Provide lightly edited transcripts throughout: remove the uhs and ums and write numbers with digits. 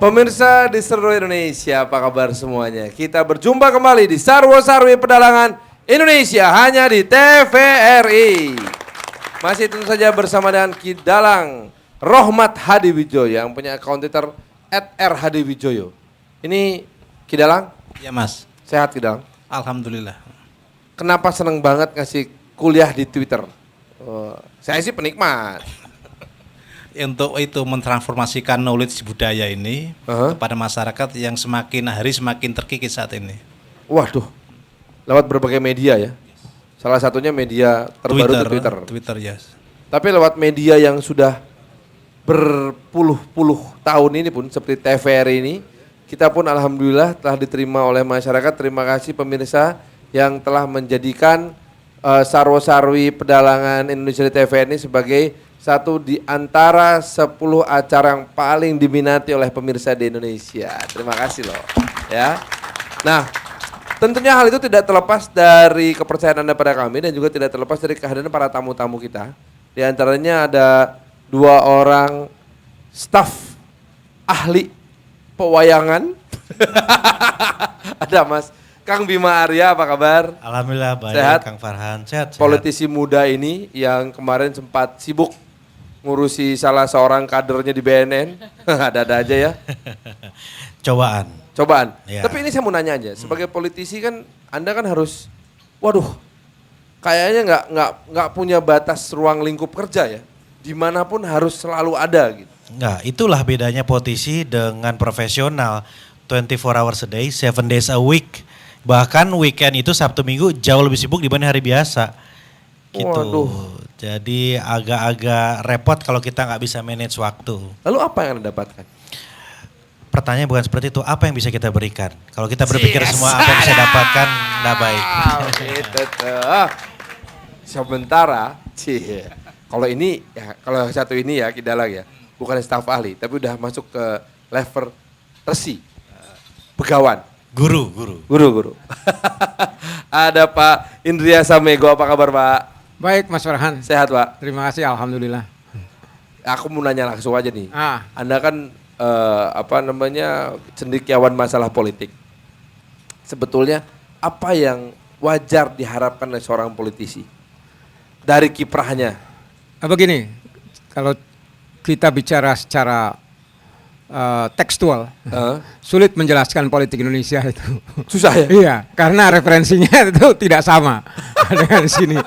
Pemirsa di seluruh Indonesia, apa kabar semuanya? Kita berjumpa kembali di Sarwo Sarwi Pedalangan Indonesia hanya di TVRI. Masih tentu saja bersama dengan Kidalang Rohmat Hadiwijoyo yang punya akun Twitter @rhadiwijoyo. Ini Kidalang? Ya Mas. Sehat Kidalang? Alhamdulillah. Kenapa seneng banget ngasih kuliah di Twitter? Saya sih penikmat. Untuk itu mentransformasikan knowledge budaya ini kepada masyarakat yang semakin hari semakin terkikis saat ini. Waduh, lewat berbagai media ya. Salah satunya media terbaru Twitter. Twitter, yes. Tapi lewat media yang sudah berpuluh-puluh tahun ini pun seperti TVRI ini, kita pun alhamdulillah telah diterima oleh masyarakat. Terima kasih pemirsa yang telah menjadikan Sarwo Sarwi Pedalangan Indonesia di TVRI ini sebagai satu di antara 10 acara yang paling diminati oleh pemirsa di Indonesia. Terima kasih loh. Ya. Nah, tentunya hal itu tidak terlepas dari kepercayaan Anda pada kami dan juga tidak terlepas dari kehadiran para tamu-tamu kita. Di antaranya ada 2 orang staf ahli pewayangan. Ada Mas Kang Bima Arya, apa kabar? Alhamdulillah baik, Sehat? Kang Farhan. Sehat. Politisi muda ini yang kemarin sempat sibuk ngurusi salah seorang kadernya di BNN. Ada-ada aja ya. Cobaan. Ya. Tapi ini saya mau nanya aja, sebagai politisi kan Anda kan harus, waduh, kayaknya nggak punya batas ruang lingkup kerja ya. Dimanapun harus selalu ada gitu. Enggak, itulah bedanya politisi dengan profesional. 24 hours a day, 7 days a week. Bahkan weekend itu Sabtu Minggu jauh lebih sibuk dibanding hari biasa. Gitu. Waduh. Jadi agak-agak repot kalau kita nggak bisa manage waktu. Lalu apa yang Anda dapatkan? Pertanyaan bukan seperti itu, apa yang bisa kita berikan? Kalau kita berpikir semua apa yang bisa dapatkan, nggak baik. Gitu tuh. Sementara, kalau ini ya, kalau satu ini ya Kidalang ya, bukan staf ahli, tapi udah masuk ke level resi, pegawan. Guru. Ada Pak Indria Samego, apa kabar Pak? Baik Mas Farhan. Sehat Pak? Terima kasih, alhamdulillah. Aku mau nanya langsung aja nih. Anda kan cendekiawan masalah politik. Sebetulnya apa yang wajar diharapkan oleh seorang politisi dari kiprahnya? Begini, kalau kita bicara secara tekstual, sulit menjelaskan politik Indonesia itu. Susah ya? Iya, karena referensinya itu tidak sama dengan sini.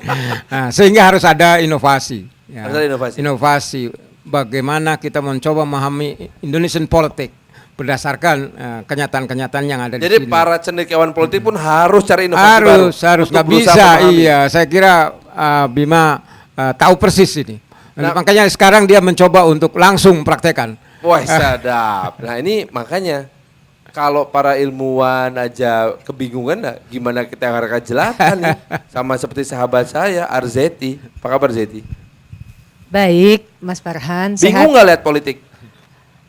Nah, sehingga harus ada inovasi. Ya. Harus ada inovasi. Inovasi. Bagaimana kita mencoba memahami Indonesian politik berdasarkan kenyataan-kenyataan yang ada di sini. Jadi para cendekiawan politik pun harus cari inovasi baru. Harus nggak bisa. Iya, saya kira Bima tahu persis ini. Makanya sekarang dia mencoba untuk langsung praktekkan. Wah, sadap. Nah, ini makanya kalau para ilmuwan aja kebingungan gimana kita yang akan jelaskan nih. Sama seperti sahabat saya Arzeti. Apa kabar Zeti? Baik, Mas Farhan. Bingung nggak lihat politik?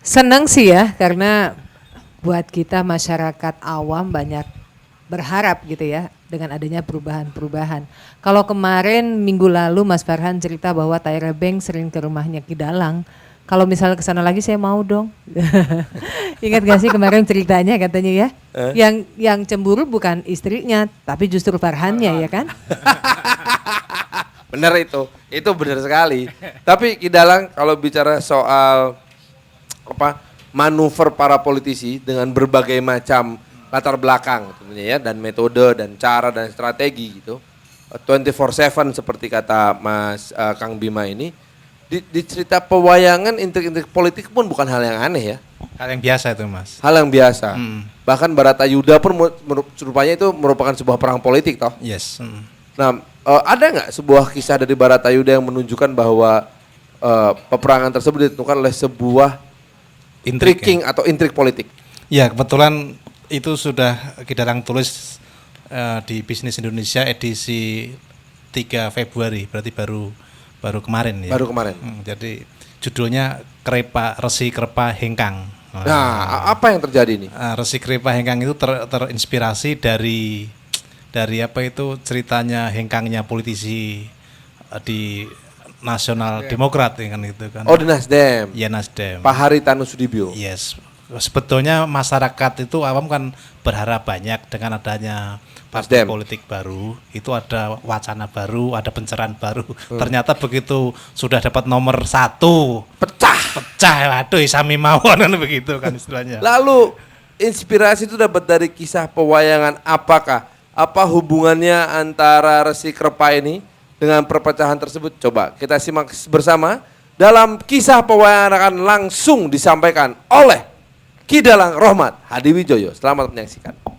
Senang sih ya, karena buat kita masyarakat awam banyak berharap gitu ya dengan adanya perubahan-perubahan. Kalau kemarin minggu lalu Mas Farhan cerita bahwa Tyra Banks sering ke rumahnya Kidalang. Kalau misalnya ke sana lagi saya mau dong. Ingat gak sih kemarin ceritanya katanya ya? Yang cemburu bukan istrinya, tapi justru Farhannya ya kan? Benar itu benar sekali. Tapi Kidalang kalau bicara soal manuver para politisi dengan berbagai macam latar belakang tentunya ya, dan metode dan cara dan strategi gitu. 24/7 seperti kata Mas Kang Bima ini. Di cerita pewayangan intrik-intrik politik pun bukan hal yang aneh ya. Hal yang biasa itu Mas. Hal yang biasa. Bahkan Baratayuda pun rupanya itu merupakan sebuah perang politik toh. Yes. Nah, ada nggak sebuah kisah dari Baratayuda yang menunjukkan bahwa peperangan tersebut ditentukan oleh sebuah intriking atau intrik politik? Ya, kebetulan itu sudah Kidalang tulis di Bisnis Indonesia edisi 3 Februari, berarti baru kemarin ya. Baru kemarin. Jadi judulnya Resi Krepa Hengkang. Nah, apa yang terjadi nih? Resi Krepa Hengkang itu terinspirasi dari ceritanya hengkangnya politisi di Nasional Demokrat ya kan gitu kan. Oh, di Nasdem. Ya Nasdem. Pak Haritanu Sudibyo. Yes. sebetulnya masyarakat itu awam kan berharap banyak dengan adanya partai Nasdem. politik baru, itu ada wacana baru, ada pencerahan baru. Ternyata begitu sudah dapat nomor 1, pecah, waduh sami mawon kan begitu kan istilahnya. Lalu inspirasi itu dapat dari kisah pewayangan apakah? Apa hubungannya antara Resi Krepa ini dengan perpecahan tersebut? Coba kita simak bersama dalam kisah pewayangan akan langsung disampaikan oleh Ki Dalang Rohmat Hadi Wijoyo. Selamat menyaksikan.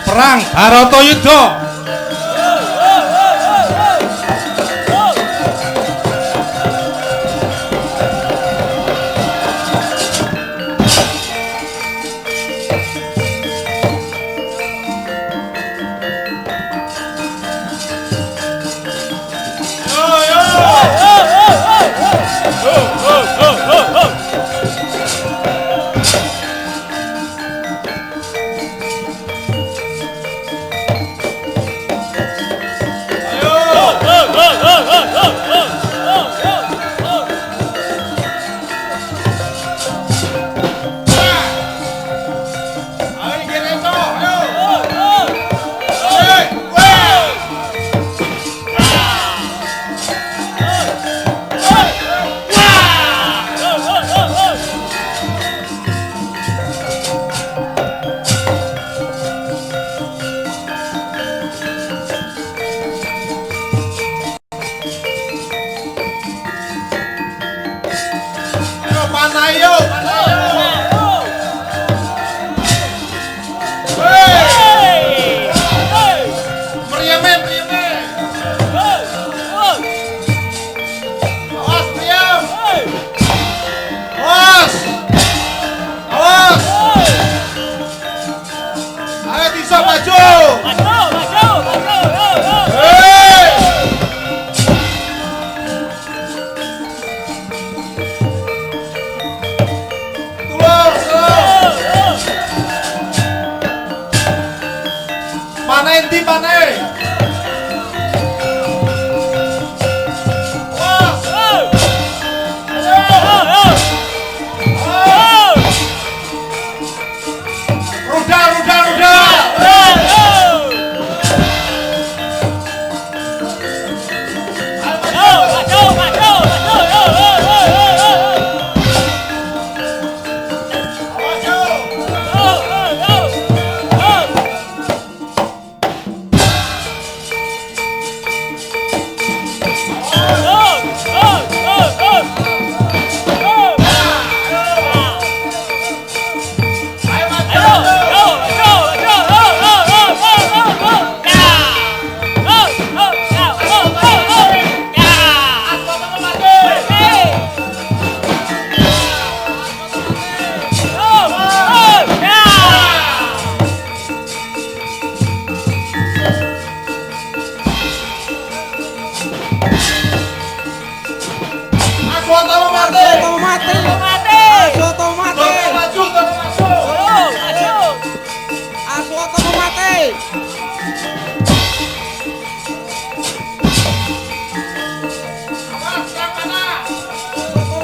Perang Bharatayuddha.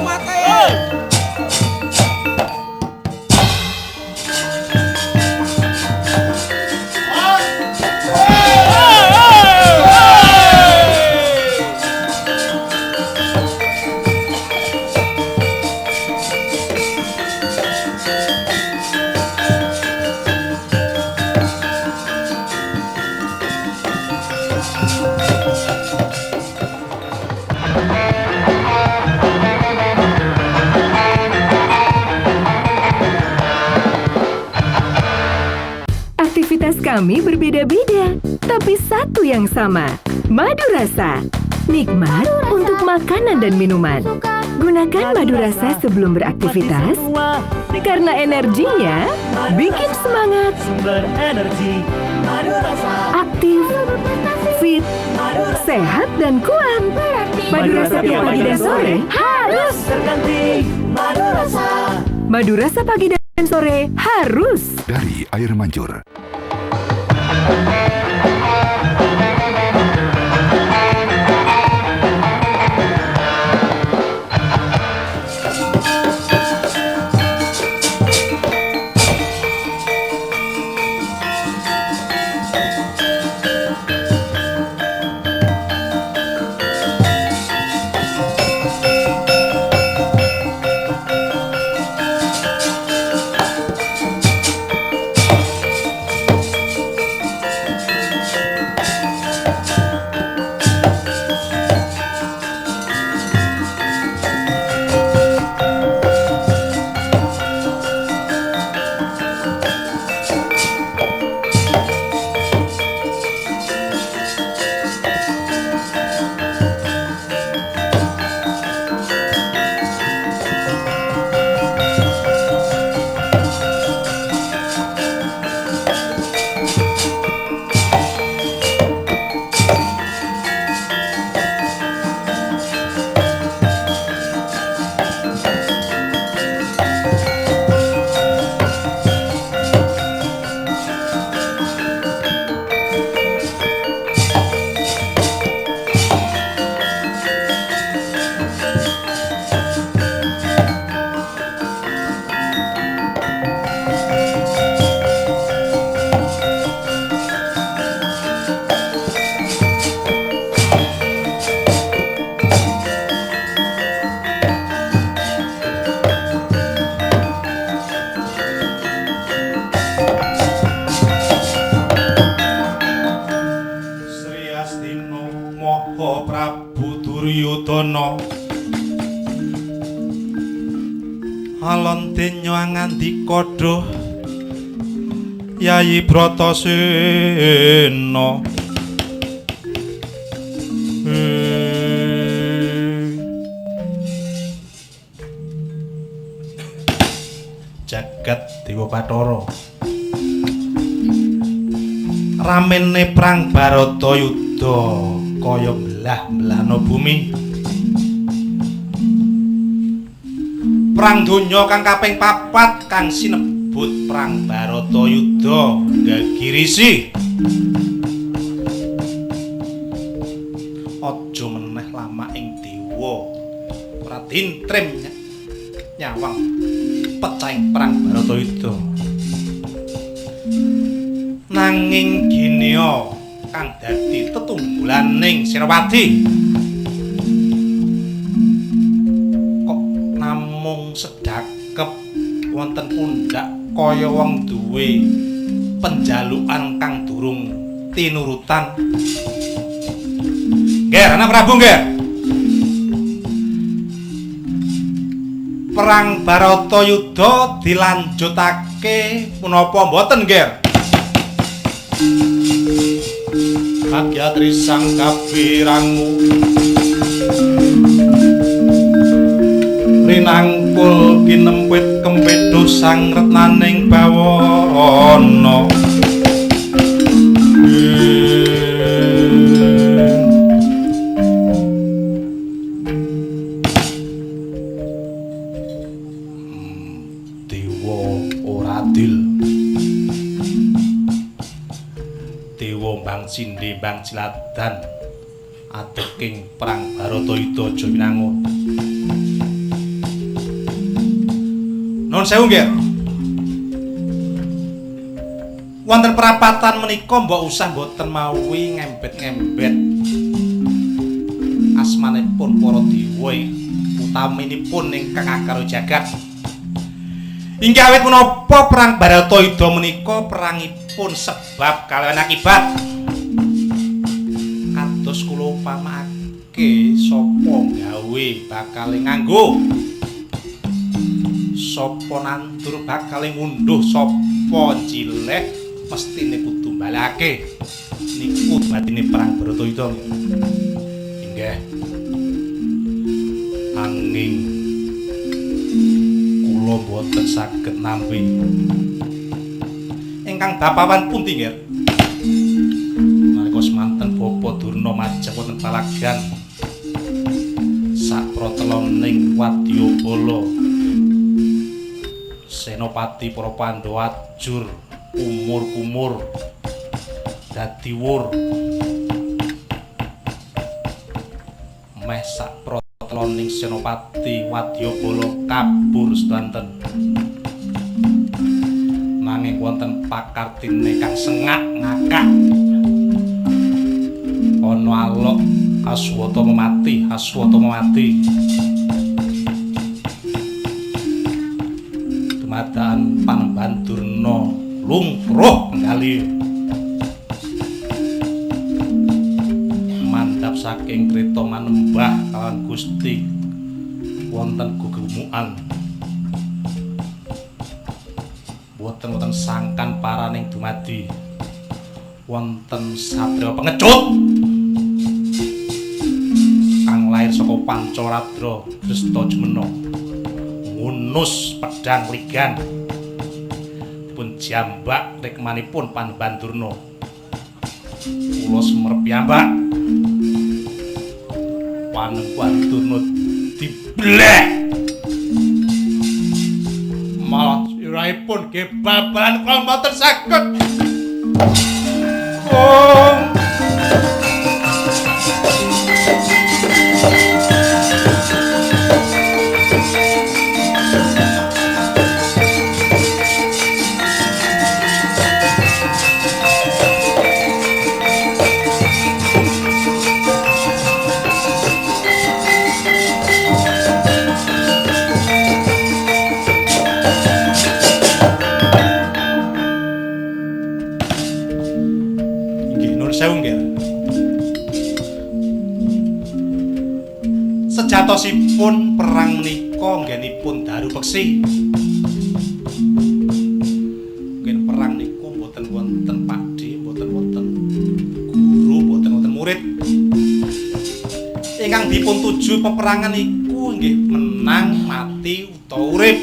Mati. Aktivitas kami berbeda-beda, tapi satu yang sama, madu rasa. Nikmat untuk makanan dan minuman. Gunakan madu rasa sebelum beraktivitas, karena energinya bikin semangat, aktif, fit, sehat dan kuat. Madu rasa tiap pagi dan sore harus terganti. Madu rasa pagi dan sore harus. Dari Air Mancur. Duryudana alon denya ngandika doh Yayi Bratasena jagat Dewa Bathara ramene prang Baratayuda kaya belah-belahna bumi perang donya kang kaping 4 kang sinebut perang Baratayuda Gagirisi aja meneh lama ing dewa ora dintrim nyawang pecahing perang Baratayuda nanging Gineya kang dadi tetunggulaning Senapati kok namung sedakep wonten pundak kaya wong duwe penjalukan kang durung tinurutan. Nggih, Anak Prabu nggih. Perang Baratayuda dilanjutake punapa mboten nggih? Kagyatri sang kapirangmu rinangkul kinempit kempedo sang retnaning bawana dewa ora adil dewa mbang sindhe mbang ciladan adeking perang Baratayuda aja winangun. Nuwun sewu nggih. Wonten perapatan menika mbok usah mboten mawi ngembet-ngembet asmanipun para dewa utaminipun ingkang akara jagat. Inggih awit menapa perang Baratayuda menika perangipun sebab kaliyan akibat. nindakake sapa gawe bakal nganggo, sapa nandur bakal ngunduh, sapa cileh mestine kudu balake. Niku batine perang Bratayuda. Inggih. Anging kula boten saged nampi. Ingkang bapawan pundi nggih? Nalika semanten Bapa Durna majeng wonten palagan saproteloning Wadyabala, Senopati para Pandhawa ajur umur-umur dadi wur meh saproteloning Senopati Wadyabala kabur sedanten. Nanging wonten pakartine kang sengak ngakak ana alok Aswatama mati, Aswatama mati. Dumadakan Panembahan Durna lungkruh penggali. Mandhap saking kreta manembah kalawan Gusti wonten gugumukan. Boten sangkan paraning dumadi wonten satriya pengecut kang lair saka Pancaradra Drestajemena ngunus pedhang ligan dipun jambak rikmanipun Panembahan Durna. Kula Semar piyambak Panembahan Durna diblek malah sirahipun nggih babalan kula mboten saged. Sejatosipun perang menika nggenipun daru peksi. Nggih perang niku mboten wonten pakdhe, mboten wonten guru, mboten wonten murid. Ingkang dipun tuju peperangan niku nggih menang, mati utawa urip.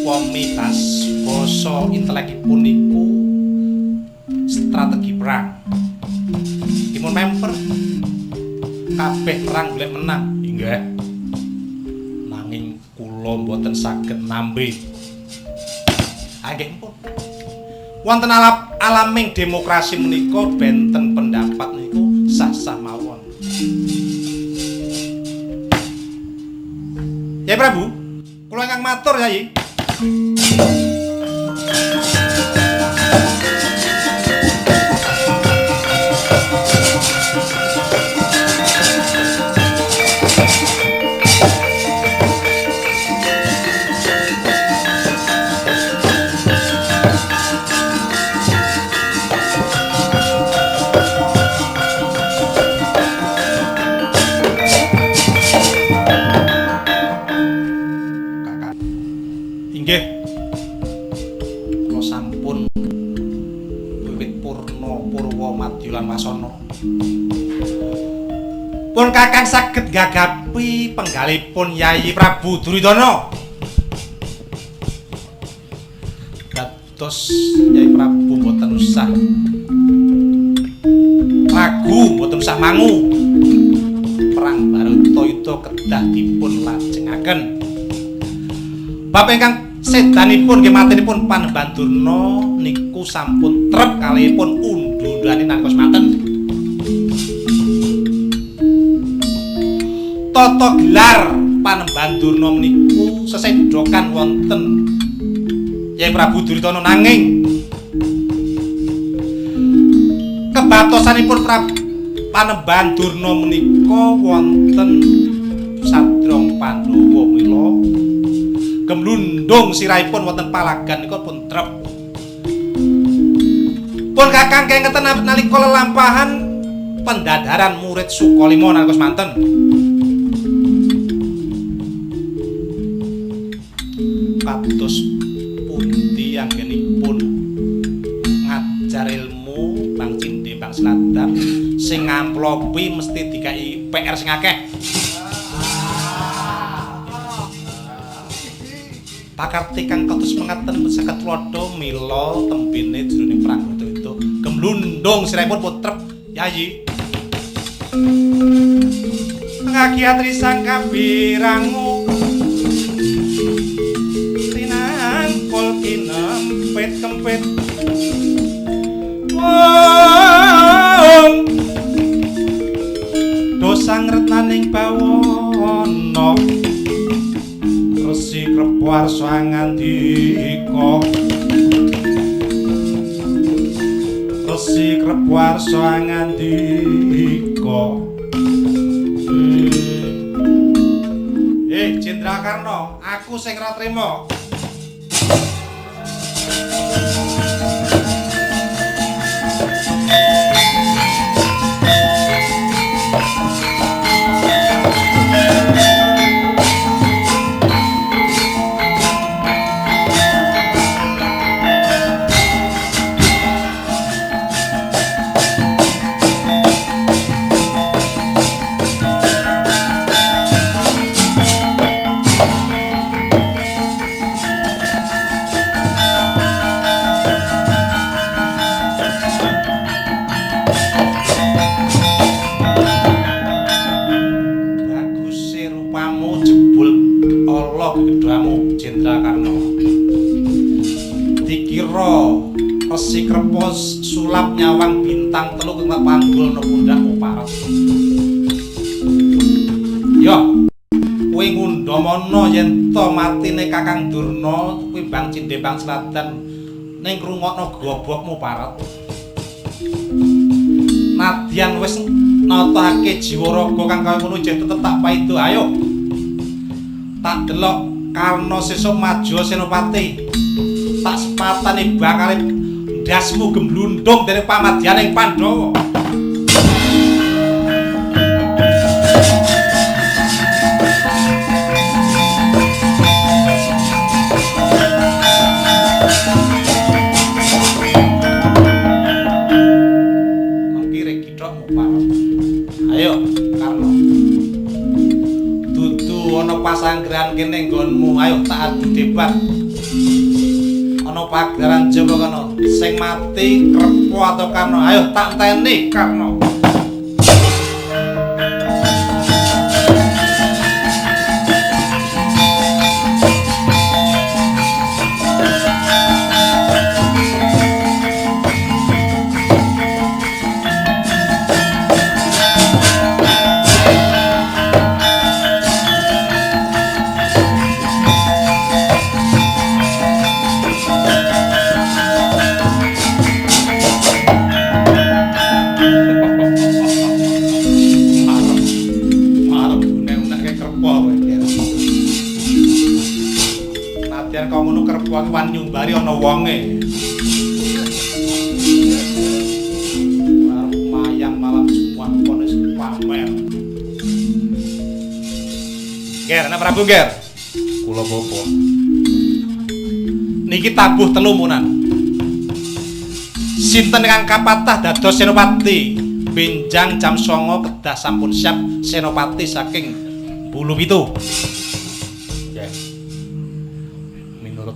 Upami basa intelekipun niku strategi perang. Dipun memper kabeh perang golek menang, inggih. Nanging kula mboten saged nambe. Nggih pun. Wonten alaming demokrasi menika benten pendapat niku sah-sah mawon. Ya Prabu, kula ingkang matur Yayi. Inggih. Kula sampun wiwit purna Purwa Madya lan Wasana. Pun Kakang saged gagapi penggalipun Yayi Prabu Duryudana. Dados Yayi Prabu boten usah ragu, boten usah mangu. Perang Bratayuda kedah dipun lajengaken. Bab ingkang sedanipun nggih matenipun Panembahan Durna niku sampun trep kalihipun undu-undane nalika semanten. Tata gelar Panembahan Durna niku sesedhokan wonten Yayi Prabu Duryudana, nanging kebatosanipun Panembahan Durna menika wonten Sadrang Pandhawa mila gemlundung sirahipun wonten palagan nika pun trep. Pun Kakang kengeten nalika lelampahan pendadaran murid Sukolimo nalika semanten. Kados pundi anggenipun ngajar ilmu Bang Cinde Bang Sladan sing ngamplopi mesti dikai PR sing akeh. Pakarti kang kados mengaten saged tuladha mila tembene jroning pranggoto itu gemlundung sirahipun putrep yayi. Ngagiat risang kabirangu tinangkul kinempit-kempit dosang retnaning bawana Resi Krepuarsa ngandika Resi Krepuarsa ngandika Jendrakarna aku sing ora trima Resi Krepos sulap nyawang bintang telu kang tak panggul no pundakmu parep. Yo, kowe ngundhamana yen to matine Kakang Durna kuwi Bang Cinde Bang Sladan ning ngrungokno gobokmu parep. Nadyan wis natake jiwa raga kang kaya ngono jen tetep tak paido. Ayo. Tak delok Karna sesuk maju Senopati. Tak sepatane bakal ndasmu gemblundung dari pamadyaning Pandhawa. Mengkire kithokmu parep. Ayo Karna. Dudu ana pasanggrahan kene nggonmu. Ayo tak adu debat. Ana pagelaran Jawa kono sing mati Krepo atau Karna. Ayo tak enteni Karna. Wan nyumbari ana wonge. Mayang malam semua ponis pamer. Ger, ana Prabu Ger. Kula bapa. Niki tabuh telu munan. Sinten ingkang kapatah dados Senopati? Benjang jam 09.00 kedah sampun siap Senopati saking Bulu Pitu.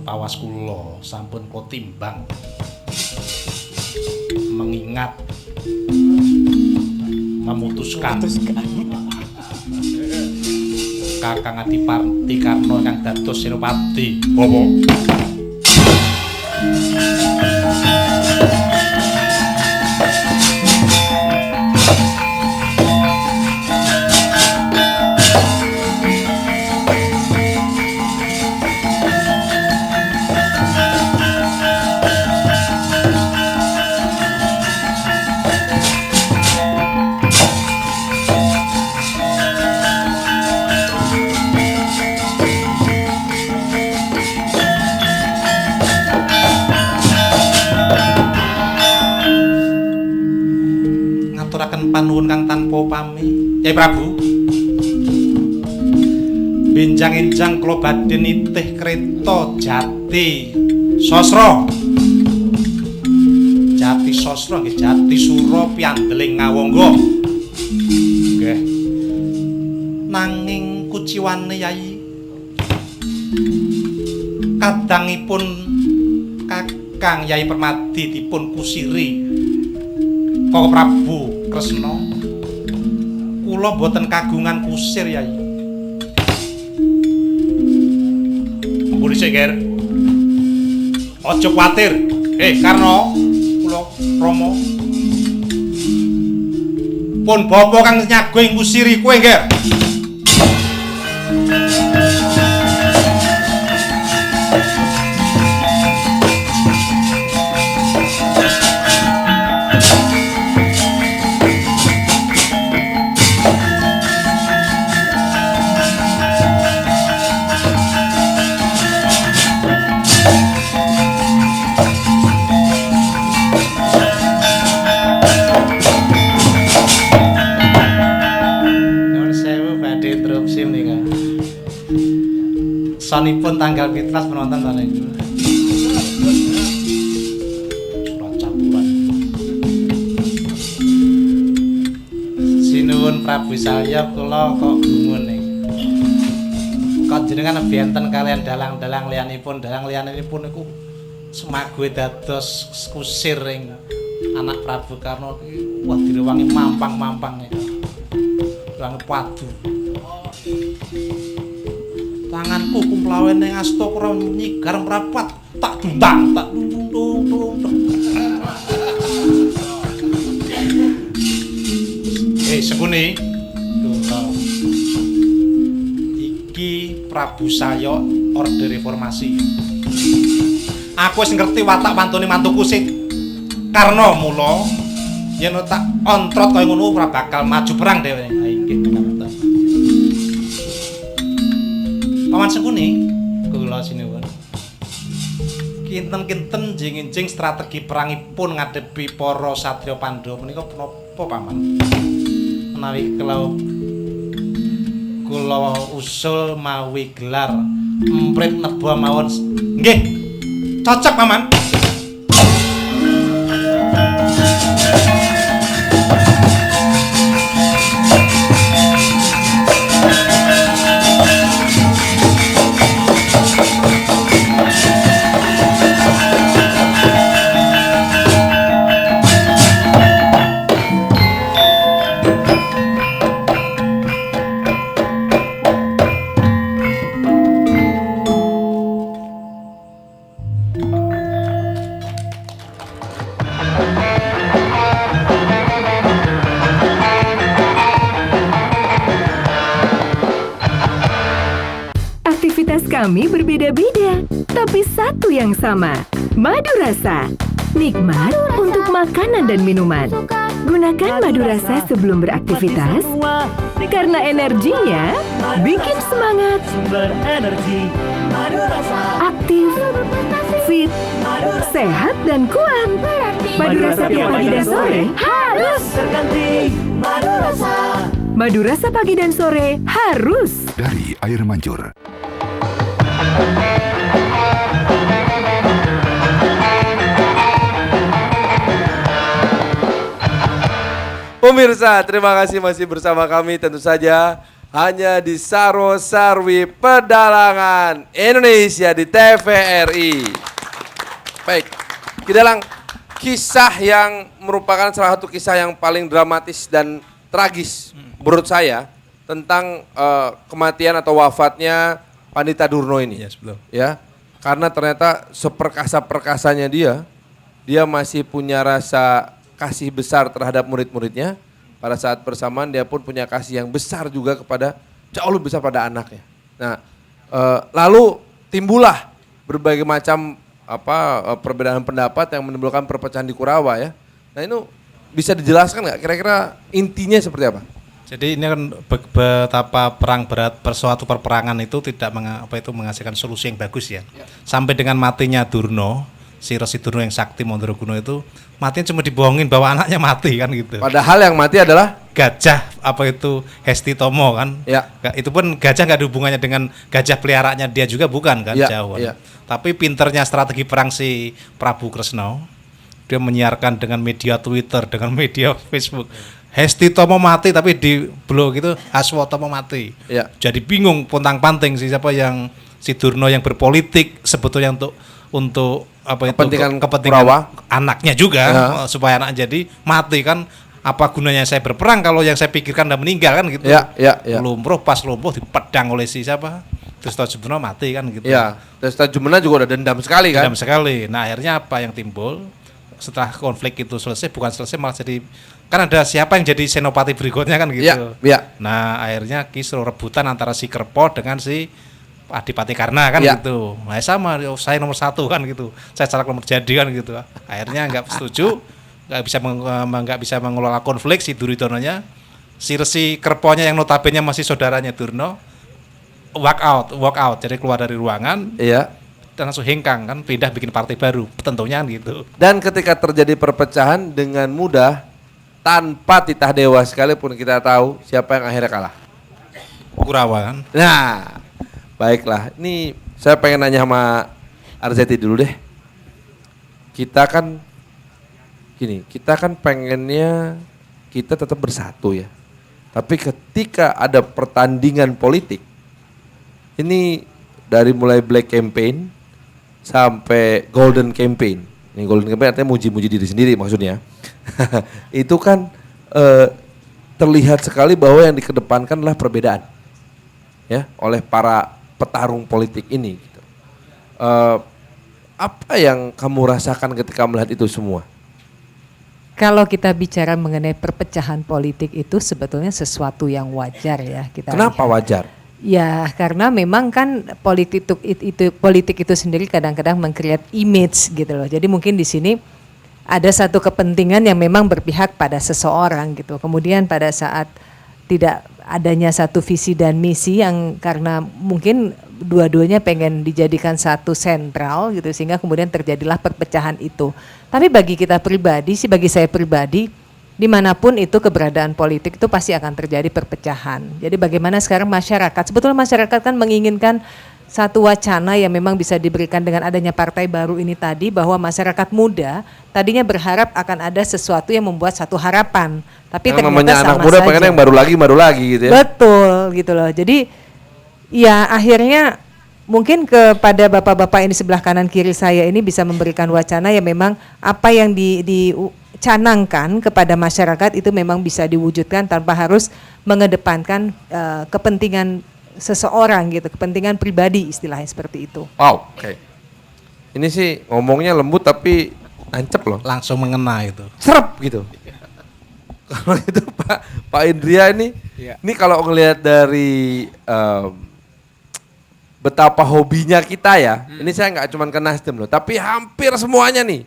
Tawas kula sampun kotimbang mengingat memutuskan Kakang Adiparti Karna kang dados Senopati. Apa? ngaturaken panuwun kang tanpa pami. Yai Prabu. Benjang-enjang kula badhe nitih kreta Jati Sasra. Jati Sasra nggih Jati Sura piandeling ngawangga. Nggih. Nanging kuciwane Yai kadangipun Kakang Yai Permadi dipun kusiri Koko Prabu Kresna. Kula boten kagungan kusir Yai. Ampun sik, Ger. Aja kuwatir. Karna kula Rama pun bapa kang nyago ngusiri kowe, Ger. Sanipun tanggal 17 penonton ta niku. Surat campuran. Sinuwun Prabu Salya kula kok gumun niku. Kok jenengan benten kalian dalang-dalang liyanipun niku semague dados kusir ing anak Prabu Karna iki wah direwangi mampang-mampang niku. Rewangi padu. Tanganku kumplawen ning asta ora nyigar mrapat tak dundang tak dung. Sekune iki Prabu Salya orde reformasi. Aku wis ngerti watak wantune mantuku sik. Karena mula yen tak ontrot kaya ngono ora bakal maju perang dhewe. Ha inggih ngapunten. Paman Sekune, kula sinuwun. Kinten-kinten njing-njing strategi perangipun ngadepi para satriya Pandhawa menika menapa Paman? Menawi kula usul mawi gelar emprit neba mawon. Nggih. Cocok Paman. Kami berbeda-beda, tapi satu yang sama. Madu Rasa. Nikmat untuk makanan dan minuman. Gunakan madu rasa sebelum beraktivitas karena energinya bikin semangat, aktif, fit, sehat dan kuat. Madu rasa pagi dan sore harus terganti. Madu rasa. Madu rasa pagi dan sore harus Dari Air Mancur. Pemirsa, terima kasih masih bersama kami tentu saja hanya di Saro Sarwi Pedalangan Indonesia di TVRI. Baik, Kidalang, kisah yang merupakan salah satu kisah yang paling dramatis dan tragis menurut saya tentang kematian atau wafatnya Pandita Durno ini. Yes, belum. Ya, karena ternyata seperkasa-perkasanya dia masih punya rasa kasih besar terhadap murid-muridnya. Pada saat bersamaan dia pun punya kasih yang besar juga kepada, jauh lebih besar pada anaknya. Nah, lalu timbullah berbagai macam perbedaan pendapat yang menimbulkan perpecahan di Kurawa ya. Nah, itu bisa dijelaskan nggak kira-kira intinya seperti apa? Jadi ini kan betapa perang berat suatu perperangan itu tidak menghasilkan solusi yang bagus ya. Sampai dengan matinya Durno, si Resi Durno yang sakti Mandraguna itu matinya cuma dibohongin bahwa anaknya mati kan gitu. Padahal yang mati adalah Gajah apa itu Hesti Tomo kan. Ya. Itu pun gajah nggak ada hubungannya dengan gajah peliharaannya dia juga bukan kan, Ya, jauh. ya. Tapi pinternya strategi perang si Prabu Kresna, dia menyiarkan dengan media Twitter, dengan media Facebook. Hesti Tomo mati tapi di blog itu Aswatomo mati. Ya. Jadi bingung pontang-panting siapa yang si Durno yang berpolitik sebetulnya untuk apa itu Kepentingan kepentingan Kurawa. anaknya juga Ya. supaya anak jadi mati kan. Apa gunanya saya berperang kalau yang saya pikirkan udah meninggal kan gitu. Ya, ya, ya. Lumpuh dipedang oleh si siapa? Trisno Jumena mati kan gitu. ya, Testa Jumena juga udah dendam sekali kan. Dendam sekali. Nah, akhirnya apa yang timbul setelah konflik itu selesai, bukan selesai malah jadi kan ada siapa yang jadi senopati berikutnya kan gitu. Ya, ya. Nah, akhirnya kisruh rebutan antara si Kerpo dengan si Adipati Karna kan Ya. gitu. Nah, sama saya nomor 1 kan gitu. Saya caleg nomor jadi kan gitu. Akhirnya nggak setuju, nggak bisa mengelola konflik si Duryudana-nya. Si Resi Kerponya yang notabene masih saudaranya Durno walk out, jadi keluar dari ruangan Iya. dan langsung hengkang kan, pindah bikin partai baru, tentunya kan gitu. Dan ketika terjadi perpecahan dengan mudah tanpa titah dewa sekalipun kita tahu siapa yang akhirnya kalah. Kurawa kan. Nah, baiklah. Ini saya pengen nanya sama Arzeti dulu deh. Kita kan pengennya kita tetap bersatu ya. Tapi ketika ada pertandingan politik, ini dari mulai black campaign sampai golden campaign. Ini golden campaign artinya muji-muji diri sendiri maksudnya. Itu kan terlihat sekali bahwa yang dikedepankan adalah perbedaan. Ya, oleh para petarung politik ini gitu. Apa yang kamu rasakan ketika melihat itu semua? Kalau kita bicara mengenai perpecahan politik itu sebetulnya sesuatu yang wajar ya kita. Kenapa lihat. wajar? Ya karena memang kan politik itu sendiri kadang-kadang meng-create image gitu loh. Jadi mungkin di sini ada satu kepentingan yang memang berpihak pada seseorang gitu. Kemudian pada saat tidak adanya satu visi dan misi yang karena mungkin dua-duanya pengen dijadikan satu sentral gitu sehingga kemudian terjadilah perpecahan itu. Tapi bagi kita pribadi sih, bagi saya pribadi, dimanapun itu keberadaan politik itu pasti akan terjadi perpecahan. Jadi bagaimana sekarang masyarakat, sebetulnya masyarakat kan menginginkan satu wacana yang memang bisa diberikan dengan adanya partai baru ini tadi, bahwa masyarakat muda tadinya berharap akan ada sesuatu yang membuat satu harapan, tapi Yang ternyata namanya sama anak muda saja. pengen yang baru lagi gitu ya. Betul gitu loh. Jadi ya akhirnya mungkin kepada bapak-bapak ini sebelah kanan kiri saya ini bisa memberikan wacana yang memang apa yang dicanangkan kepada masyarakat itu memang bisa diwujudkan tanpa harus mengedepankan kepentingan seseorang gitu, kepentingan pribadi istilahnya seperti itu. Wow, oke. Ini sih ngomongnya lembut tapi nancep loh. Langsung mengena itu. Serep gitu. Kalau itu Pak Indria ini, ini kalau ngelihat dari betapa hobinya kita ya, ini saya nggak cuma ke Nasdem loh, tapi hampir semuanya nih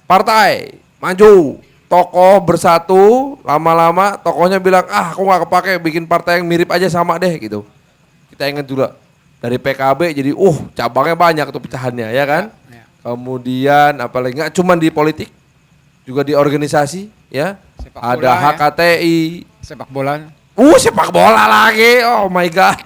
partai maju, tokoh bersatu, lama-lama tokohnya bilang aku nggak kepake, bikin partai yang mirip aja sama deh gitu. Kita ingat juga dari PKB jadi cabangnya banyak tuh pecahannya ya kan. Kemudian apalagi nggak cuma di politik, juga di organisasi ya. Sepak Ada bola, ya. HKTI, Sepak bola. sepak bola lagi. Oh my god.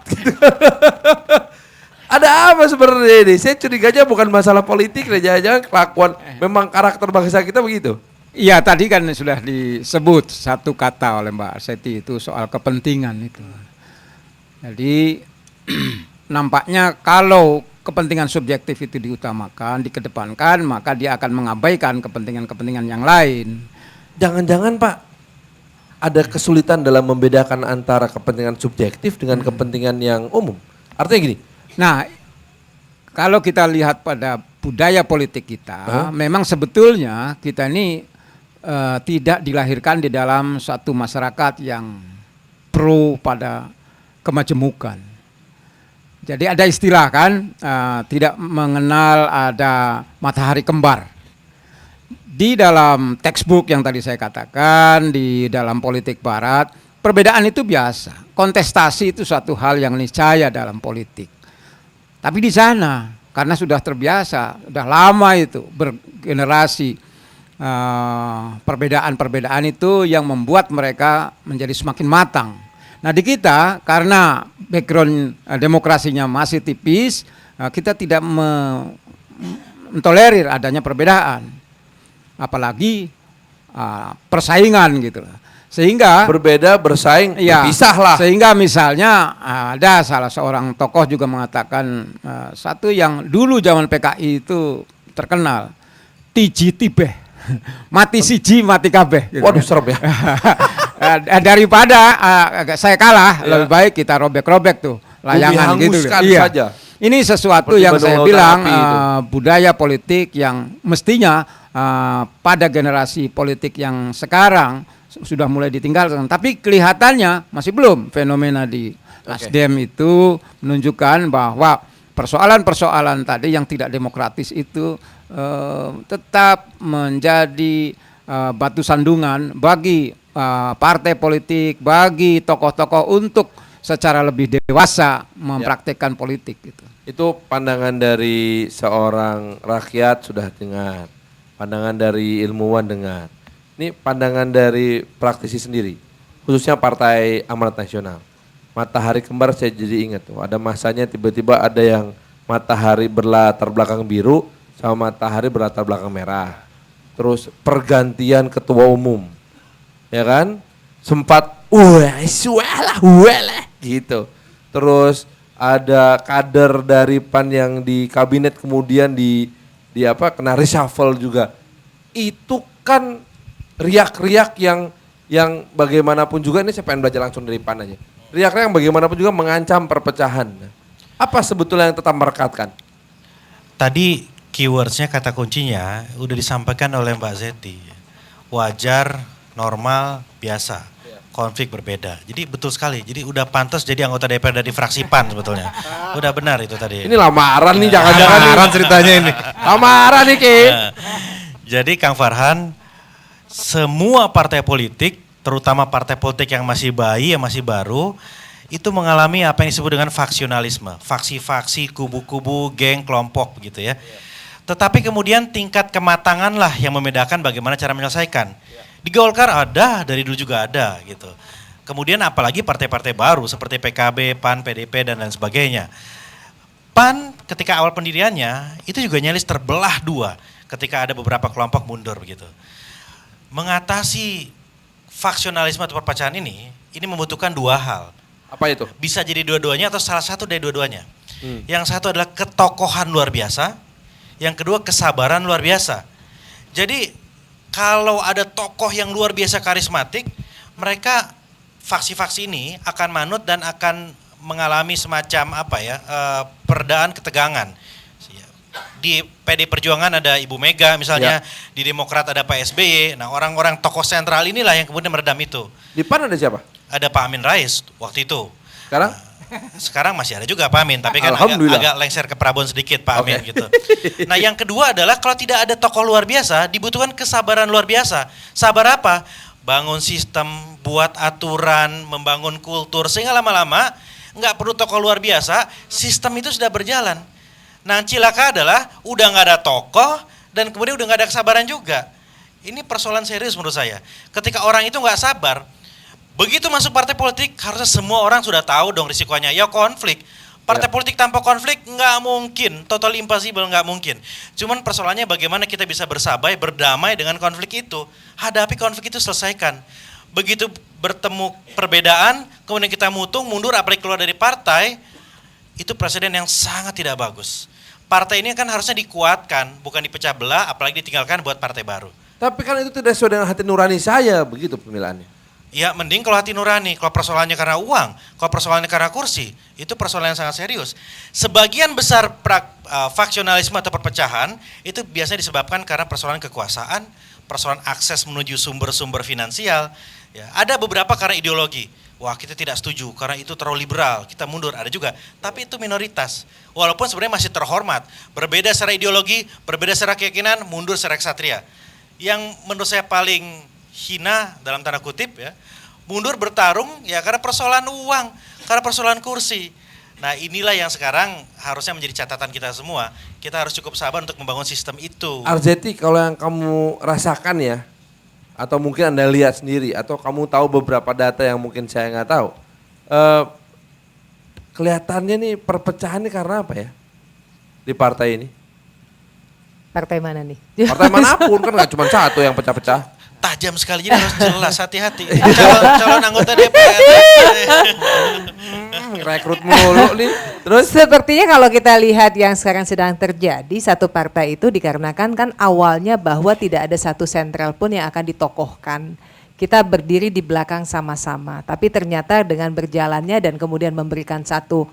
Ada apa sebenarnya ini? Saya curiganya bukan masalah politik deh, jangan-jangan kelakuan memang karakter bangsa kita begitu. Iya, tadi kan sudah disebut satu kata oleh Mbak Seti itu soal kepentingan itu. Jadi nampaknya kalau kepentingan subjektif itu diutamakan, dikedepankan, maka dia akan mengabaikan kepentingan-kepentingan yang lain. Jangan-jangan Pak, ada kesulitan dalam membedakan antara kepentingan subjektif dengan kepentingan yang umum. Artinya gini. Nah, kalau kita lihat pada budaya politik kita, memang sebetulnya kita ini tidak dilahirkan di dalam satu masyarakat yang pro pada kemajemukan. Jadi ada istilah kan, tidak mengenal ada matahari kembar. Di dalam textbook yang tadi saya katakan, di dalam politik barat, perbedaan itu biasa. Kontestasi itu suatu hal yang niscaya dalam politik. Tapi di sana karena sudah terbiasa, sudah lama itu bergenerasi. Perbedaan-perbedaan itu yang membuat mereka menjadi semakin matang. Nah di kita karena background demokrasinya masih tipis, kita tidak mentolerir adanya perbedaan, apalagi persaingan gitu. Sehingga Berbeda, bersaing, ya, berpisah lah. sehingga misalnya ada salah seorang tokoh juga mengatakan satu yang dulu zaman PKI itu terkenal, tiji tibeh. Mati siji mati kabeh gitu. Waduh serem ya. Daripada saya kalah, lebih baik kita robek-robek tuh layangan Bumi gitu. hanguskan saja. Ini sesuatu Seperti yang Bandung saya Lautan bilang Api itu. budaya politik yang mestinya pada generasi politik yang sekarang sudah mulai ditinggalkan, tapi kelihatannya masih belum. Fenomena di Nasdem itu menunjukkan bahwa persoalan-persoalan tadi yang tidak demokratis itu tetap menjadi batu sandungan bagi partai politik, bagi tokoh-tokoh untuk secara lebih dewasa mempraktekkan politik gitu. Itu pandangan dari seorang rakyat sudah dengar, pandangan dari ilmuwan dengar. Ini pandangan dari praktisi sendiri, khususnya Partai Amanat Nasional. Matahari Kembar saya jadi ingat tuh, ada masanya tiba-tiba ada yang matahari berlatar belakang biru sama matahari berlatar belakang merah. Terus pergantian ketua umum, ya kan? Sempat sualah gitu. Terus ada kader dari PAN yang di kabinet kemudian di kena reshuffle juga. Itu kan riak-riak yang bagaimanapun juga, ini saya pengen belajar langsung dari PAN aja. Riak-riak yang bagaimanapun juga mengancam perpecahan. Apa sebetulnya yang tetap merekatkan? Tadi keywordsnya, kata kuncinya udah disampaikan oleh Mbak Zeti. Wajar, normal, biasa. Konflik berbeda. Jadi betul sekali. Jadi udah pantas jadi anggota DPR dari fraksi PAN sebetulnya. Udah benar itu tadi. Ini lamaran nih, jangan-jangan Lamaran ceritanya ini. Lamaran nih Ki. Jadi Kang Farhan, semua partai politik, terutama partai politik yang masih bayi, yang masih baru, itu mengalami apa yang disebut dengan faksionalisme. Faksi-faksi, kubu-kubu, geng, kelompok begitu ya. Tetapi kemudian tingkat kematangan lah yang membedakan bagaimana cara menyelesaikan. Di Golkar ada, dari dulu juga ada gitu. Kemudian apalagi partai-partai baru seperti PKB, PAN, PDP dan lain sebagainya. PAN ketika awal pendiriannya itu juga nyaris terbelah dua ketika ada beberapa kelompok mundur begitu. Mengatasi faksionalisme atau perpecahan ini membutuhkan dua hal. Apa itu? Bisa jadi dua-duanya atau salah satu dari dua-duanya. Yang satu adalah ketokohan luar biasa, yang kedua kesabaran luar biasa. Jadi kalau ada tokoh yang luar biasa karismatik, mereka faksi-faksi ini akan manut dan akan mengalami semacam peredaan ketegangan. Di PD Perjuangan ada Ibu Mega misalnya, di Demokrat ada Pak SBY. Nah orang-orang tokoh sentral inilah yang kemudian meredam itu. Di PAN ada siapa? Ada Pak Amin Rais waktu itu. Sekarang? Sekarang masih ada juga Pak Amin, tapi kan agak lengser ke Prabowo sedikit Pak Amin gitu. Nah yang kedua adalah kalau tidak ada tokoh luar biasa, dibutuhkan kesabaran luar biasa. Sabar apa? Bangun sistem, buat aturan, membangun kultur, sehingga lama-lama nggak perlu tokoh luar biasa, sistem itu sudah berjalan. Nah cilaka adalah udah nggak ada tokoh dan kemudian udah nggak ada kesabaran juga. Ini persoalan serius menurut saya. Ketika orang itu nggak sabar, begitu masuk partai politik harusnya semua orang sudah tahu dong risikonya. Ya konflik. Partai politik tanpa konflik nggak mungkin, total impossible nggak mungkin. Cuman persoalannya bagaimana kita bisa bersabar, berdamai dengan konflik itu. Hadapi konflik itu, selesaikan. Begitu bertemu perbedaan, kemudian kita mutung, mundur, apalagi keluar dari partai, itu presiden yang sangat tidak bagus. Partai ini kan harusnya dikuatkan, bukan dipecah belah, apalagi ditinggalkan buat partai baru. Tapi kan itu tidak sesuai dengan hati nurani saya, begitu pemilahannya. Ya mending kalau hati nurani, kalau persoalannya karena uang, kalau persoalannya karena kursi, itu persoalan yang sangat serius. Sebagian besar faksionalisme atau perpecahan itu biasanya disebabkan karena persoalan kekuasaan, persoalan akses menuju sumber-sumber finansial. Ya, ada beberapa karena ideologi. Wah kita tidak setuju karena itu terlalu liberal, kita mundur, ada juga. Tapi itu minoritas, walaupun sebenarnya masih terhormat. Berbeda secara ideologi, berbeda secara keyakinan, mundur secara ksatria. Yang menurut saya paling hina dalam tanda kutip ya, mundur bertarung ya karena persoalan uang, karena persoalan kursi. Nah inilah yang sekarang harusnya menjadi catatan kita semua. Kita harus cukup sabar untuk membangun sistem itu. Arzeti, kalau yang kamu rasakan ya, atau mungkin Anda lihat sendiri, atau kamu tahu beberapa data yang mungkin saya nggak tahu, kelihatannya nih perpecahan ini karena apa ya di partai ini? Partai mana nih? Partai manapun kan nggak cuma satu yang pecah-pecah. Tajam sekali, jadi harus jelas, hati-hati. Ini calon anggota DPR. Rekrut mulu nih. Terus sepertinya kalau kita lihat yang sekarang sedang terjadi, satu partai itu dikarenakan kan awalnya bahwa tidak ada satu sentral pun yang akan ditokohkan. Kita berdiri di belakang sama-sama, tapi ternyata dengan berjalannya dan kemudian memberikan satu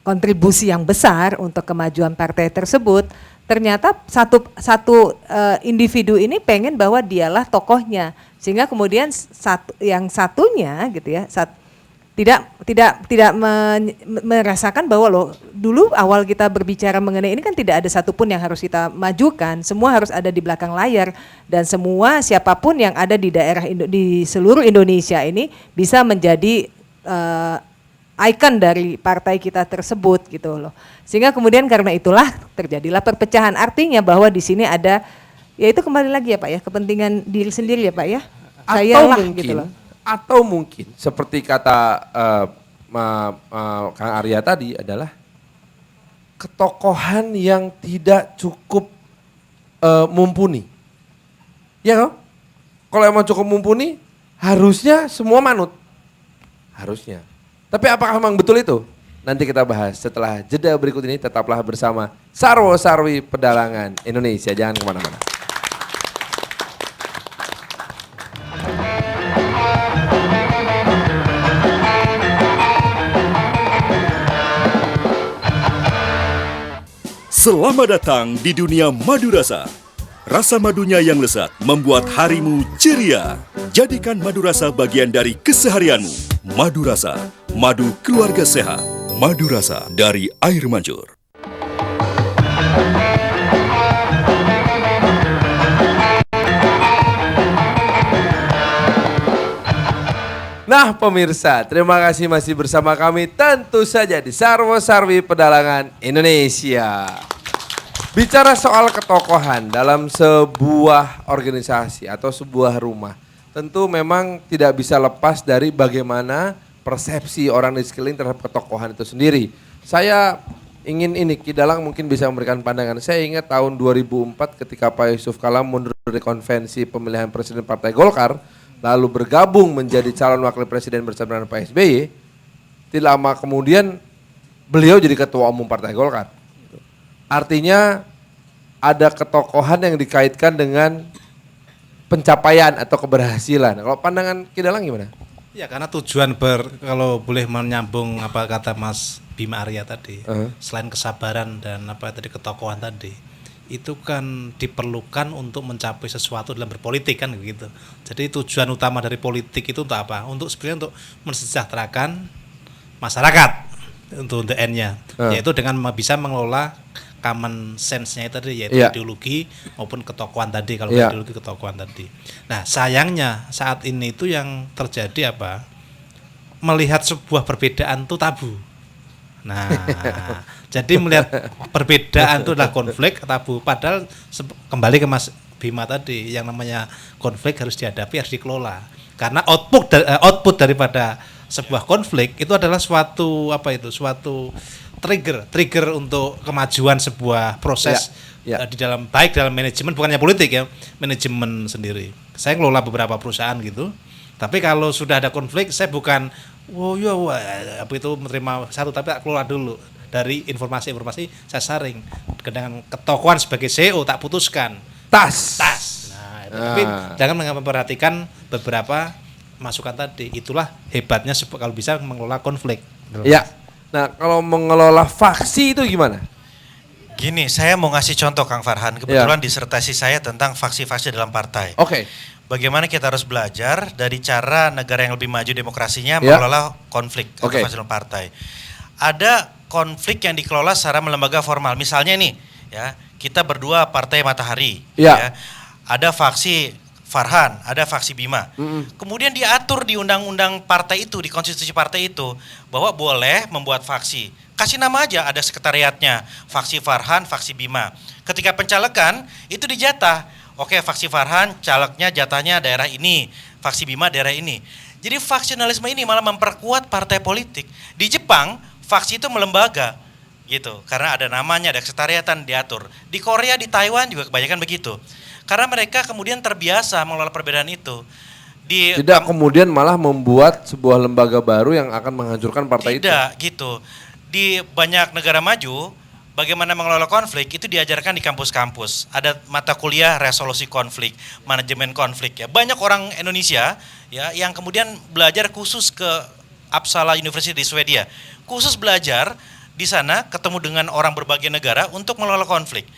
kontribusi yang besar untuk kemajuan partai tersebut, ternyata satu individu ini pengen bahwa dialah tokohnya, sehingga kemudian yang satunya gitu ya tidak merasakan bahwa loh dulu awal kita berbicara mengenai ini kan tidak ada satupun yang harus kita majukan, semua harus ada di belakang layar dan semua siapapun yang ada di daerah di seluruh Indonesia ini bisa menjadi ikon dari partai kita tersebut gitu loh. Sehingga kemudian karena itulah terjadilah perpecahan. Artinya bahwa di sini ada, ya itu kembali lagi ya Pak ya, kepentingan diri sendiri ya Pak ya. Atau mungkin seperti kata Kang Arya tadi adalah ketokohan yang tidak cukup mumpuni. Ya kan? Kalau emang cukup mumpuni, harusnya semua manut. Harusnya. Tapi apakah memang betul itu? Nanti kita bahas setelah jeda berikut ini. Tetaplah bersama Sarwo Sarwi Pedalangan Indonesia. Jangan kemana-mana. Selamat datang di dunia madu rasa. Rasa madunya yang lezat membuat harimu ceria. Jadikan madu rasa bagian dari keseharianmu. Madu rasa, madu keluarga sehat. Madu rasa dari Air Mancur. Nah pemirsa, terima kasih masih bersama kami tentu saja di Sarwo Sarwi Pedalangan Indonesia. Bicara soal ketokohan dalam sebuah organisasi atau sebuah rumah, tentu memang tidak bisa lepas dari bagaimana persepsi orang di sekeliling terhadap ketokohan itu sendiri. Saya ingin Ki Dalang mungkin bisa memberikan pandangan. Saya ingat tahun 2004 ketika Pak Yusuf Kala mundur dari konvensi pemilihan presiden Partai Golkar, lalu bergabung menjadi calon wakil presiden bersama dengan Pak SBY, tidak lama kemudian beliau jadi ketua umum Partai Golkar. Artinya ada ketokohan yang dikaitkan dengan pencapaian atau keberhasilan. Kalau pandangan Ki Dalang gimana? Ya karena tujuan kalau boleh menyambung apa kata Mas Bima Arya tadi, selain kesabaran dan apa tadi ketokohan tadi, itu kan diperlukan untuk mencapai sesuatu dalam berpolitik kan begitu. Jadi tujuan utama dari politik itu untuk apa? Untuk sebenarnya untuk mensejahterakan masyarakat untuk the end-nya, yaitu dengan bisa mengelola common sense-nya itu tadi, yaitu ideologi maupun ketokohan tadi, kalau ideologi ketokohan tadi. Nah sayangnya saat ini itu yang terjadi apa? Melihat sebuah perbedaan itu tabu. Nah jadi melihat perbedaan itu adalah konflik, tabu. Padahal kembali ke Mas Bima tadi, yang namanya konflik harus dihadapi, harus dikelola. Karena output daripada sebuah konflik itu adalah suatu trigger untuk kemajuan sebuah proses di dalam, baik dalam manajemen, bukannya politik ya, manajemen sendiri. Saya ngelola beberapa perusahaan gitu, tapi kalau sudah ada konflik, saya bukan menerima satu, tapi tak kelola dulu dari informasi saya saring dengan ketokohan sebagai CEO, tak putuskan tas. Nah, tapi jangan memperhatikan beberapa masukan tadi. Itulah hebatnya kalau bisa mengelola konflik. Ya. Nah, kalau mengelola faksi itu gimana? Gini, saya mau ngasih contoh Kang Farhan. Kebetulan disertasi saya tentang faksi-faksi dalam partai. Oke. Bagaimana kita harus belajar dari cara negara yang lebih maju demokrasinya mengelola konflik atau faksi dalam partai. Ada konflik yang dikelola secara lembaga formal. Misalnya nih, ya, kita berdua partai Matahari. Ya. Ada faksi Farhan, ada faksi Bima. Kemudian diatur di undang-undang partai itu, di konstitusi partai itu, bahwa boleh membuat faksi. Kasih nama aja, ada sekretariatnya, faksi Farhan, faksi Bima. Ketika pencalekan, itu dijatah. Oke, faksi Farhan, calegnya jatahnya daerah ini, faksi Bima daerah ini. Jadi faksionalisme ini malah memperkuat partai politik. Di Jepang, faksi itu melembaga, gitu. Karena ada namanya, ada sekretariatan diatur. Di Korea, di Taiwan juga kebanyakan begitu. Karena mereka kemudian terbiasa mengelola perbedaan itu. Tidak kemudian malah membuat sebuah lembaga baru yang akan menghancurkan partai itu. Tidak, gitu. Di banyak negara maju, bagaimana mengelola konflik itu diajarkan di kampus-kampus. Ada mata kuliah resolusi konflik, manajemen konflik ya. Banyak orang Indonesia ya yang kemudian belajar khusus ke Uppsala University di Swedia. Khusus belajar di sana ketemu dengan orang berbagai negara untuk mengelola konflik.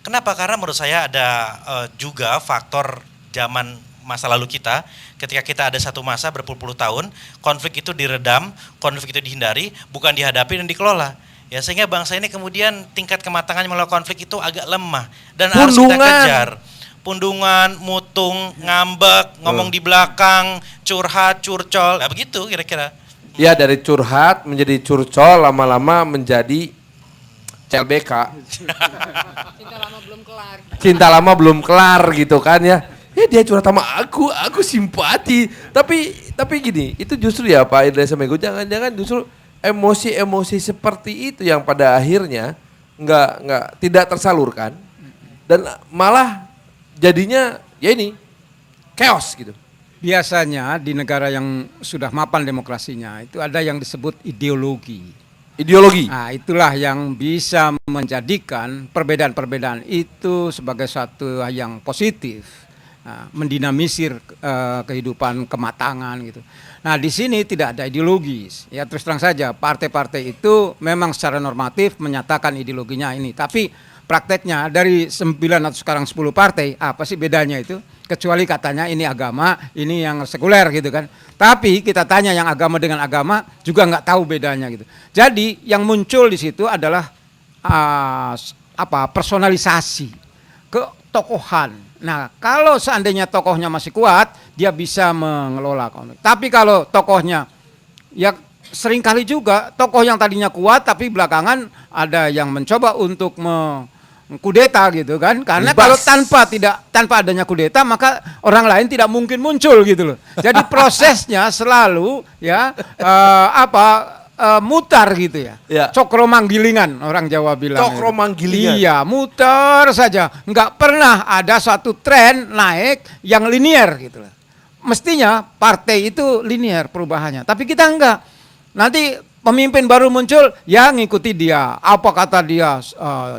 Kenapa? Karena menurut saya ada juga faktor zaman masa lalu kita, ketika kita ada satu masa berpuluh-puluh tahun, konflik itu diredam, konflik itu dihindari, bukan dihadapi dan dikelola. Ya, sehingga bangsa ini kemudian tingkat kematangan mengelola konflik itu agak lemah dan harus kita kejar. Pundungan, mutung, ngambek, ngomong di belakang, curhat, curcol, ya begitu kira-kira. Ya, dari curhat menjadi curcol, lama-lama menjadi CLBK. Cinta lama belum kelar gitu kan ya. Ya dia curhat sama aku simpati. Tapi gini, itu justru ya Pak Idris Semego, jangan-jangan justru emosi-emosi seperti itu yang pada akhirnya tidak tersalurkan dan malah jadinya ya ini chaos gitu. Biasanya di negara yang sudah mapan demokrasinya itu ada yang disebut ideologi. Nah, itulah yang bisa menjadikan perbedaan-perbedaan itu sebagai satu yang positif, nah, mendinamisir kehidupan kematangan gitu. Nah, di sini tidak ada ideologis. Ya terus terang saja, partai-partai itu memang secara normatif menyatakan ideologinya ini, tapi prakteknya dari 9 atau sekarang 10 partai, apa sih bedanya itu? Kecuali katanya ini agama, ini yang sekuler gitu kan. Tapi kita tanya yang agama dengan agama juga nggak tahu bedanya gitu. Jadi yang muncul di situ adalah personalisasi, ketokohan. Nah, kalau seandainya tokohnya masih kuat, dia bisa mengelola konflik. Tapi kalau tokohnya ya seringkali juga tokoh yang tadinya kuat tapi belakangan ada yang mencoba untuk kudeta gitu kan, karena kalau tanpa adanya kudeta maka orang lain tidak mungkin muncul gitu loh. Jadi prosesnya selalu ya mutar gitu ya. Cokro manggilingan orang Jawa bilang. Cokro manggilingan. Iya, muter saja. Nggak pernah ada satu tren naik yang linier gitu loh. Mestinya partai itu linier perubahannya, tapi kita enggak. Nanti pemimpin baru muncul, ya ngikuti dia. Apa kata dia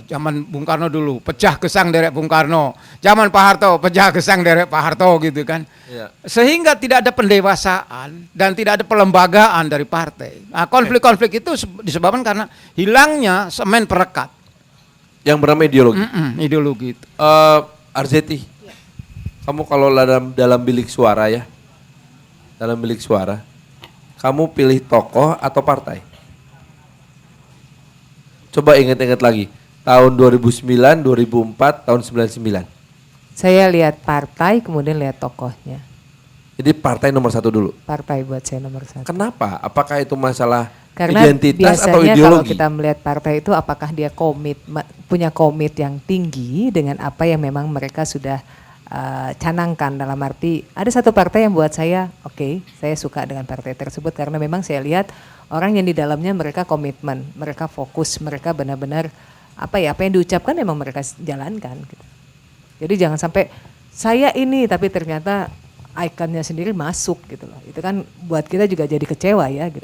zaman Bung Karno dulu, pecah gesang derek Bung Karno. Zaman Pak Harto, pecah gesang derek Pak Harto gitu kan. Ya. Sehingga tidak ada pendewasaan dan tidak ada pelembagaan dari partai. Nah, konflik-konflik itu disebabkan karena hilangnya semen perekat. Yang bernama ideologi. Ideologi itu. Arzeti, kamu kalau dalam bilik suara ya, dalam bilik suara, kamu pilih tokoh atau partai? Coba ingat-ingat lagi. Tahun 2009, 2004, tahun 99. Saya lihat partai, kemudian lihat tokohnya. Jadi partai nomor satu dulu? Partai buat saya nomor satu. Kenapa? Apakah itu masalah karena identitas atau biasanya ideologi? Kalau kita melihat partai itu apakah dia punya komit yang tinggi dengan apa yang memang mereka sudah canangkan, dalam arti ada satu partai yang buat saya saya suka dengan partai tersebut karena memang saya lihat orang yang di dalamnya mereka komitmen, mereka fokus, mereka benar-benar apa yang diucapkan memang mereka jalankan gitu. Jadi jangan sampai saya ini tapi ternyata ikonnya sendiri masuk gitu loh. Itu kan buat kita juga jadi kecewa ya gitu.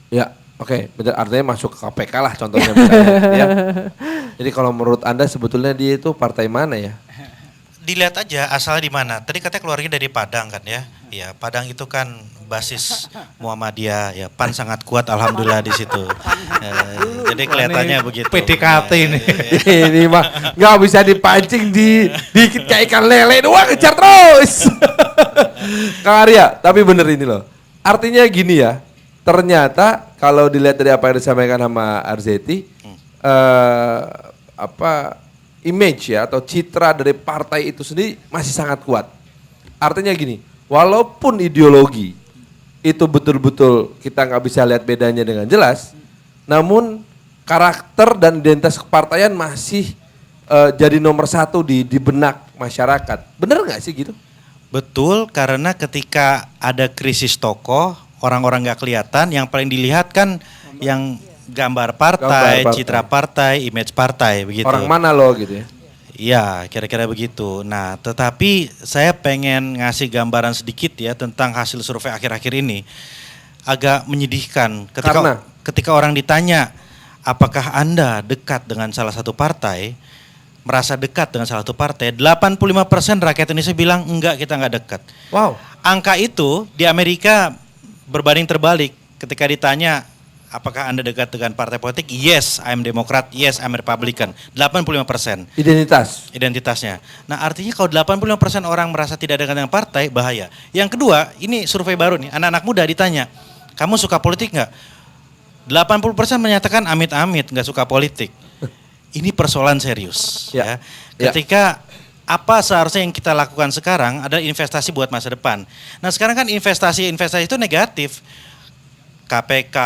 Ya. Oke, betul, artinya masuk ke KPK lah contohnya misalnya, ya. Jadi kalau menurut Anda sebetulnya dia itu partai mana ya? Dilihat aja asalnya di mana. Tadi katanya keluarnya dari Padang kan ya. Ya, Padang itu kan basis Muhammadiyah ya. PAN sangat kuat alhamdulillah di situ. Jadi kelihatannya begitu. PDKT ini. Ini mah nggak bisa dipancing dikit kayak ikan lele doang, kejar terus. Kang Arya, tapi bener ini loh. Artinya gini ya. Ternyata kalau dilihat dari apa yang disampaikan sama Arzeti, image ya atau citra dari partai itu sendiri masih sangat kuat. artinya gini, walaupun ideologi itu betul-betul kita nggak bisa lihat bedanya dengan jelas, namun karakter dan identitas kepartaian masih jadi nomor satu di benak masyarakat. Bener nggak sih gitu? Betul, karena ketika ada krisis tokoh, orang-orang nggak kelihatan, yang paling dilihat kan yang gambar partai, citra partai, image partai, begitu. Orang mana lo gitu ya? Iya, kira-kira begitu. Nah, tetapi saya pengen ngasih gambaran sedikit ya tentang hasil survei akhir-akhir ini. Agak menyedihkan ketika orang ditanya, apakah Anda dekat dengan salah satu partai, merasa dekat dengan salah satu partai, 85% rakyat Indonesia bilang enggak, kita enggak dekat. Wow. Angka itu di Amerika berbanding terbalik. Ketika ditanya apakah Anda dekat dengan partai politik, yes, I'm Demokrat, yes, I'm Republican. 85%. Identitasnya. Nah, artinya kalau 85% orang merasa tidak dekat dengan partai, bahaya. Yang kedua, ini survei baru nih, anak-anak muda ditanya, kamu suka politik enggak? 80% menyatakan amit-amit enggak suka politik. Ini persoalan serius ya. Ketika apa seharusnya yang kita lakukan sekarang adalah investasi buat masa depan. Nah, sekarang kan investasi itu negatif. KPK,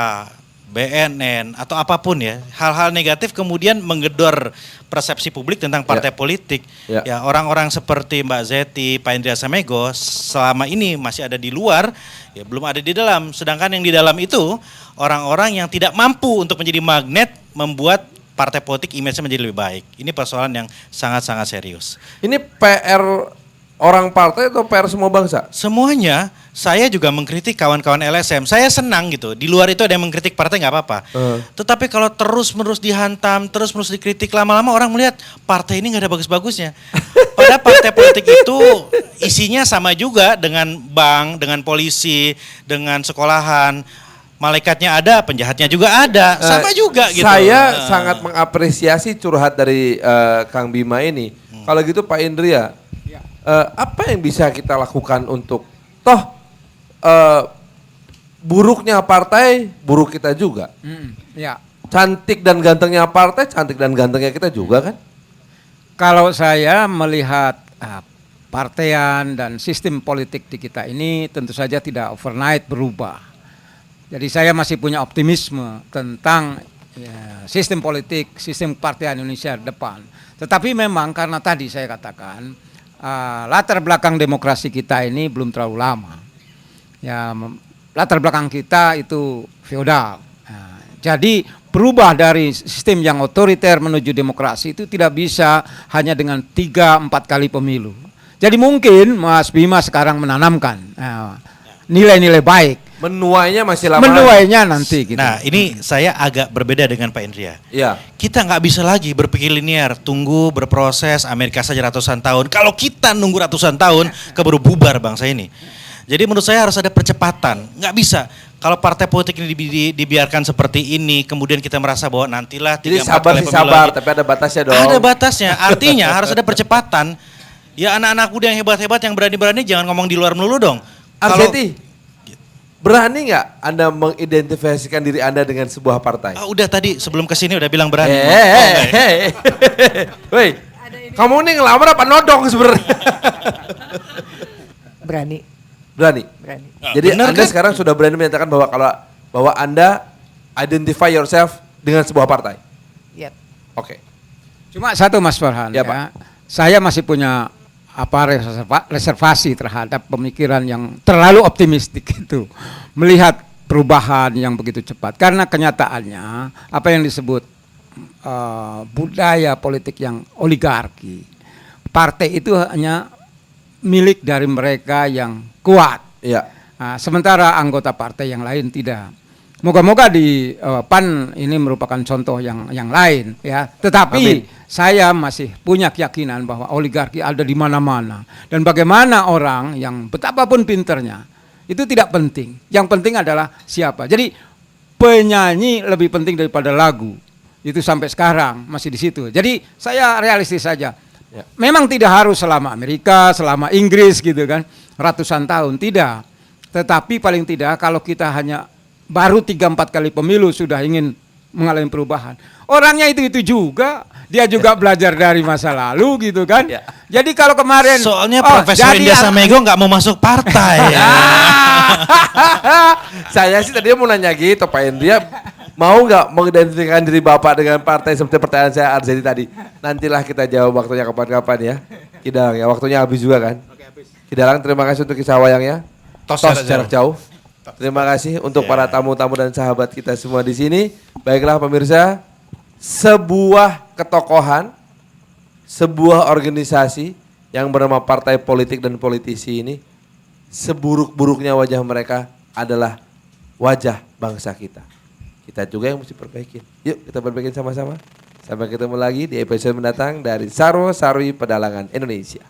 BNN atau apapun ya, hal-hal negatif kemudian menggedor persepsi publik tentang partai politik. Ya, orang-orang seperti Mbak Zeti, Pak Indria Samego selama ini masih ada di luar, ya belum ada di dalam. Sedangkan yang di dalam itu orang-orang yang tidak mampu untuk menjadi magnet membuat partai politik image-nya menjadi lebih baik. Ini persoalan yang sangat-sangat serius. Ini PR orang partai atau PR semua bangsa? Semuanya. Saya juga mengkritik kawan-kawan LSM. Saya senang gitu. Di luar itu ada yang mengkritik partai nggak apa-apa. Tetapi kalau terus-menerus dihantam, terus-menerus dikritik, lama-lama orang melihat partai ini nggak ada bagus-bagusnya. Padahal partai politik itu isinya sama juga dengan bank, dengan polisi, dengan sekolahan. Malaikatnya ada, penjahatnya juga ada, sama juga gitu. Saya sangat mengapresiasi curhat dari Kang Bima ini. Kalau gitu Pak Indria, apa yang bisa kita lakukan untuk buruknya partai, buruk kita juga. Cantik dan gantengnya partai, cantik dan gantengnya kita juga kan? Kalau saya melihat partaian dan sistem politik di kita ini tentu saja tidak overnight berubah. Jadi saya masih punya optimisme tentang sistem politik, sistem partai Indonesia depan. Tetapi memang karena tadi saya katakan latar belakang demokrasi kita ini belum terlalu lama. Ya, latar belakang kita itu feodal. Jadi berubah dari sistem yang otoriter menuju demokrasi itu tidak bisa hanya dengan 3-4 kali pemilu. Jadi mungkin Mas Bima sekarang menanamkan nilai-nilai baik. Menuainya masih lama. Menuainya nanti gitu. Nah, ini saya agak berbeda dengan Pak Indria. Iya. Kita nggak bisa lagi berpikir linear, tunggu berproses, Amerika saja ratusan tahun. Kalau kita nunggu ratusan tahun, keburu bubar bangsa ini. Jadi menurut saya harus ada percepatan. Nggak bisa. Kalau partai politik ini dibiarkan seperti ini, kemudian kita merasa bahwa nantilah 3-4 kali pemilu sabar, lagi. tapi ada batasnya dong. Ada batasnya. Artinya harus ada percepatan. Ya anak-anak muda yang hebat-hebat, yang berani-berani jangan ngomong di luar melulu dong. Arseti, berani nggak Anda mengidentifikasikan diri Anda dengan sebuah partai? Udah tadi sebelum kesini udah bilang berani. Woi, kamu ini ngelamar apa nodong sebenarnya? Berani. Jadi Anda sekarang sudah berani menyatakan bahwa Anda identify yourself dengan sebuah partai. Yep. Oke. Cuma satu Mas Farhan Ya, Pak. Saya masih punya reservasi terhadap pemikiran yang terlalu optimistik itu, melihat perubahan yang begitu cepat. Karena kenyataannya apa yang disebut budaya politik yang oligarki, partai itu hanya milik dari mereka yang kuat. Iya. Sementara anggota partai yang lain tidak. Moga-moga di PAN ini merupakan contoh yang lain ya. Tetapi saya masih punya keyakinan bahwa oligarki ada di mana-mana, dan bagaimana orang yang betapapun pinternya itu tidak penting. Yang penting adalah siapa. Jadi penyanyi lebih penting daripada lagu. Itu sampai sekarang masih di situ. Jadi saya realistis saja. Ya. Memang tidak harus selama Amerika, selama Inggris gitu kan, ratusan tahun, tidak. Tetapi paling tidak kalau kita hanya baru 3-4 kali pemilu sudah ingin mengalami perubahan. Orangnya itu juga, dia juga belajar dari masa lalu gitu kan. Ya. Jadi kalau kemarin Soalnya Profesor jadi India Samego nggak mau masuk partai. Saya sih tadinya mau nanya gitu Pak Indria, mau nggak mengidentifikasikan diri Bapak dengan partai seperti pertanyaan saya Arzeni tadi? Nantilah kita jawab waktunya kapan-kapan ya. Kidalang ya, waktunya habis juga kan. Kidalang, terima kasih untuk kisah wayangnya. Tos Jarak jauh. Terima kasih untuk para tamu-tamu dan sahabat kita semua di sini. Baiklah pemirsa, sebuah ketokohan, sebuah organisasi yang bernama partai politik dan politisi ini, seburuk-buruknya wajah mereka adalah wajah bangsa kita. Kita juga yang mesti perbaikin. Yuk kita perbaikin sama-sama. Sampai ketemu lagi di episode mendatang dari Sarwo Sarwi Pedalangan Indonesia.